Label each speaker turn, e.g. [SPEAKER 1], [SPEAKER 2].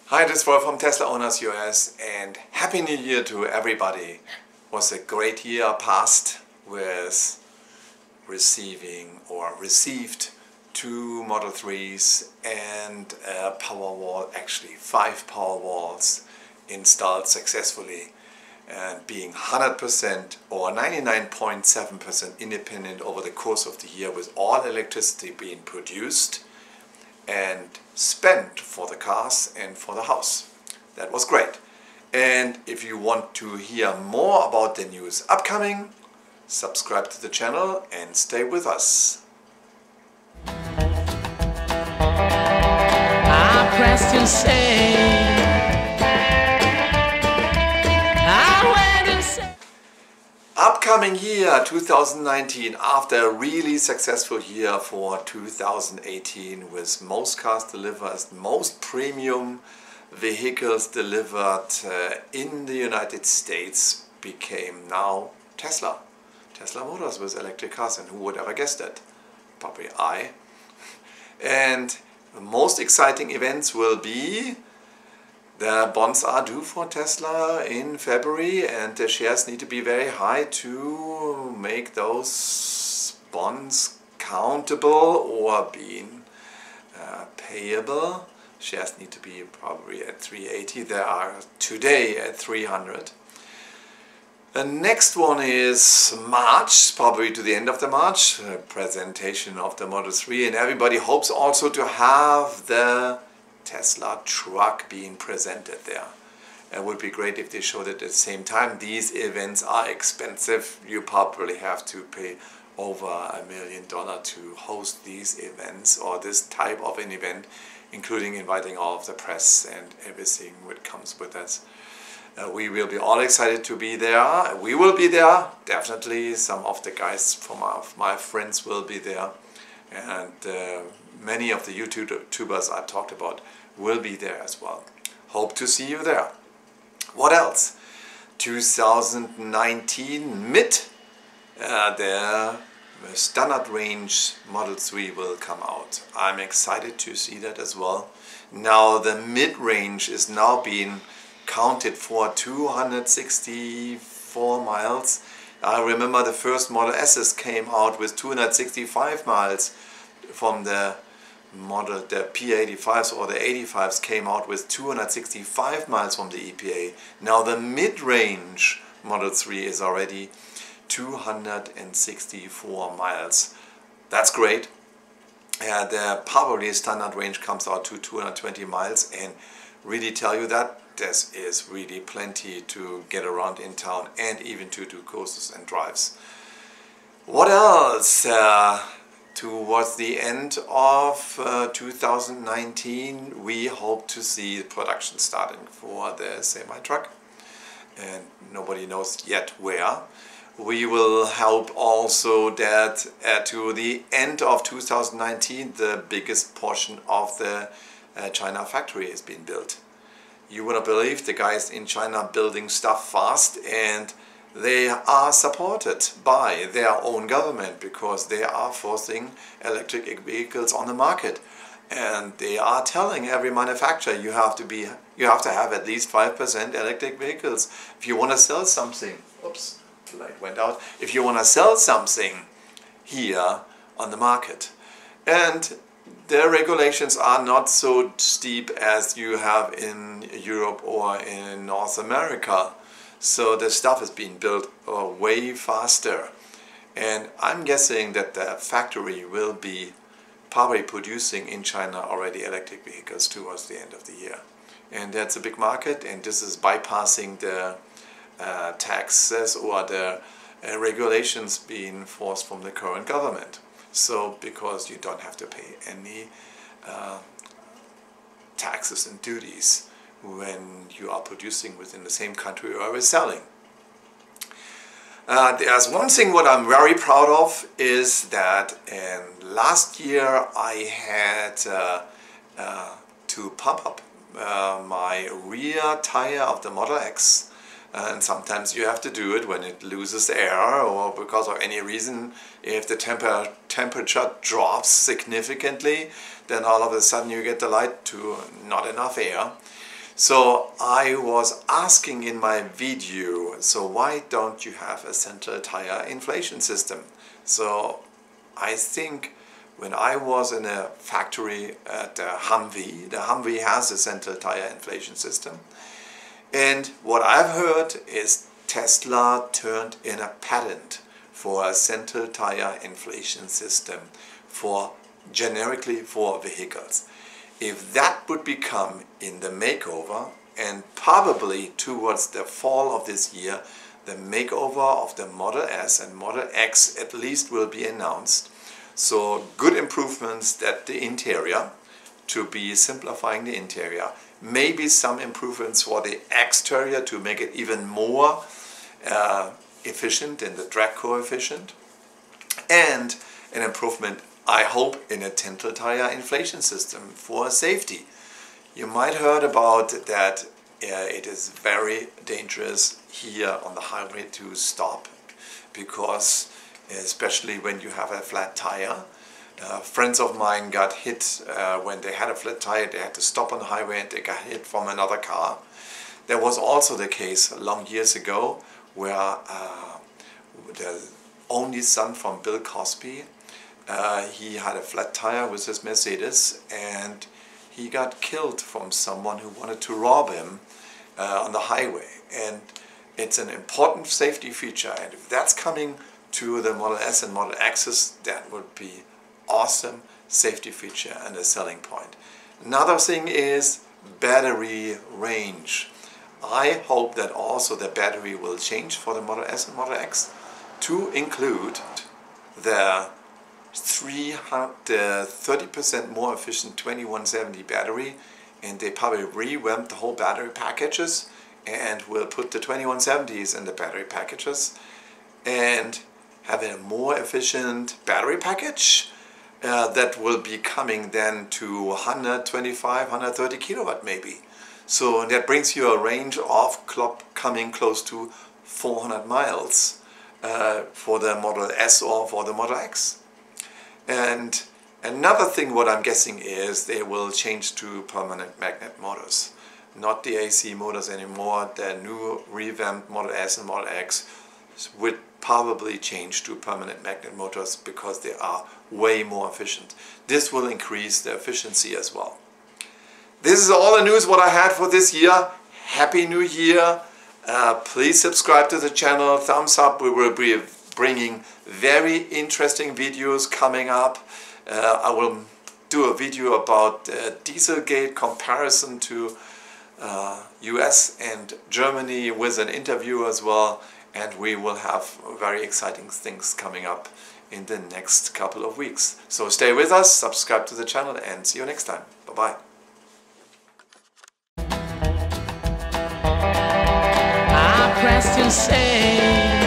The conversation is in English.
[SPEAKER 1] Hi, this is Wolf from Tesla Owners US, and Happy New Year to everybody. It was a great year past with received 2 Model 3s and a Powerwall, actually 5 Powerwalls installed successfully, and being 100% or 99.7% independent over the course of the year, with all electricity being produced and spent for the cars and for the house. That was great. And if you want to hear more about the news upcoming, subscribe to the channel and stay with us.
[SPEAKER 2] I pressed and say,
[SPEAKER 1] Upcoming year 2019, after a really successful year for 2018, with most cars delivered, most premium vehicles delivered in the United States, became now Tesla. Tesla Motors with electric cars, and who would ever guess that? Probably I. And the most exciting events will be the bonds are due for Tesla in February, and the shares need to be very high to make those bonds countable or being payable. Shares need to be probably at 380. They are today at 300. The next one is March, probably to the end of the March, presentation of the Model 3, and everybody hopes also to have the Tesla truck being presented there. It would be great if they showed it at the same time. These events are expensive. You probably have to pay over $1 million to host these events, or this type of an event, including inviting all of the press and everything that comes with us. We will be all excited to be there. We will be there, definitely. Some of the guys from my friends will be there, and many of the YouTubers I talked about will be there as well. Hope to see you there. What else? 2019 mid, the standard range Model 3 will come out. I'm excited to see that as well. Now the mid-range is now being counted for 264 miles. I remember the first Model S's came out with 265 miles from the model. The P85s or the 85s came out with 265 miles from the EPA. Now the mid-range Model 3 is already 264 miles. That's great. The probably standard range comes out to 220 miles, and really tell you that this is really plenty to get around in town and even to do courses and drives. What else? Towards the end of 2019, we hope to see production starting for the semi-truck, and nobody knows yet where. We will hope also that to the end of 2019, the biggest portion of the China factory has been built. You wouldn't believe the guys in China building stuff fast, and they are supported by their own government because they are forcing electric vehicles on the market, and they are telling every manufacturer you have to have at least 5% electric vehicles if you want to sell something. Oops, the light went out. If you want to sell something here on the market, and the regulations are not so steep as you have in Europe or in North America. So the stuff is being built way faster. And I'm guessing that the factory will be probably producing in China already electric vehicles towards the end of the year. And that's a big market, and this is bypassing the taxes or the regulations being forced from the current government. So, because you don't have to pay any taxes and duties when you are producing within the same country or are selling. There's one thing what I'm very proud of is that last year I had to pump up my rear tire of the Model X. And sometimes you have to do it when it loses air, or because of any reason. If the temperature drops significantly, then all of a sudden you get the light to not enough air. So I was asking in my video, so why don't you have a central tire inflation system? So I think when I was in a factory at Humvee, the Humvee has a central tire inflation system. And what I've heard is Tesla turned in a patent for a central tire inflation system for generically for vehicles. If that would become in the makeover, and probably towards the fall of this year, the makeover of the Model S and Model X at least will be announced. So good improvements that the interior, to be simplifying the interior, maybe some improvements for the exterior to make it even more efficient in the drag coefficient, and an improvement, I hope, in a central tire inflation system for safety. You might heard about that it is very dangerous here on the highway to stop, because especially when you have a flat tire. Friends of mine got hit when they had a flat tire. They had to stop on the highway and they got hit from another car. There was also the case long years ago where the only son from Bill Cosby, he had a flat tire with his Mercedes and he got killed from someone who wanted to rob him on the highway. And it's an important safety feature, and if that's coming to the Model S and Model X's, that would be awesome safety feature and a selling point. Another thing is battery range. I hope that also the battery will change for the Model S and Model X to include the 30% more efficient 2170 battery, and they probably revamped the whole battery packages and will put the 2170s in the battery packages and have a more efficient battery package that will be coming then to 125, 130 kilowatt maybe. So that brings you a range of coming close to 400 miles for the Model S or for the Model X. And another thing what I'm guessing is they will change to permanent magnet motors. Not the AC motors anymore. The new revamped Model S and Model X would probably change to permanent magnet motors because they are way more efficient. This will increase the efficiency as well. This is all the news what I had for this year. Happy New Year. Please subscribe to the channel, thumbs up. We will be bringing very interesting videos coming up. I will do a video about Dieselgate comparison to US and Germany with an interview as well, and we will have very exciting things coming up in the next couple of weeks. So stay with us, subscribe to the channel, and see you next time. Bye-bye.
[SPEAKER 2] I pressed and say